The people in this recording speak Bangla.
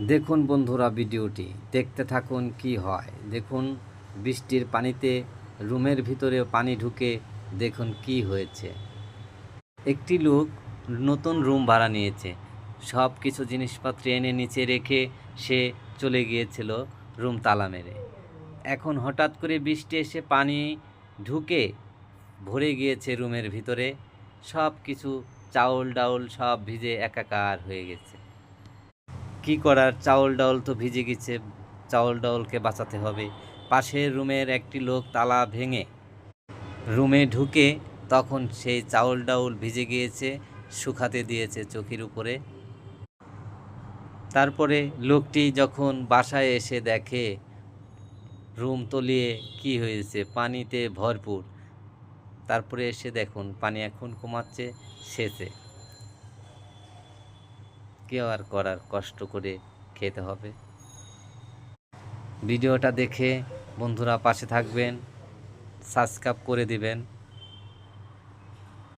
দেখুন বন্ধুরা, ভিডিওটি দেখতে থাকুন কি হয়। দেখুন বৃষ্টির পানিতে রুমের ভিতরে পানি ঢুকে দেখুন কি হয়েছে। একটি লোক নতুন রুম ভাড়া নিয়েছে, সব কিছু জিনিসপত্র এনে নিচে রেখে সে চলে গিয়েছিল রুম তালা মেরে। এখন হঠাৎ করে বৃষ্টি এসে পানি ঢুকে ভরে গিয়েছে রুমের ভিতরে, সব কিছু চাউল ডাউল সব ভিজে একাকার হয়ে গেছে। কি করার, চাউল ডাউল তো ভিজে গেছে, চাউল ডাউলকে বাঁচাতে হবে। পাশের রুমের একটি লোক তালা ভেঙে রুমে ঢুকে তখন সেই চাউল ডাউল ভিজে গিয়েছে, শুকাতে দিয়েছে চৌকির উপরে। তারপরে লোকটি যখন বাসায় এসে দেখে রুম তলিয়ে কি হয়েছে, পানিতে ভরপুর। তারপরে এসে দেখুন পানি এখন কমাচ্ছে, সেচে কি আর করার, কষ্ট করে খেতে হবে। ভিডিওটা দেখে বন্ধুরা পাশে থাকবেন, সাবস্ক্রাইব করে দিবেন।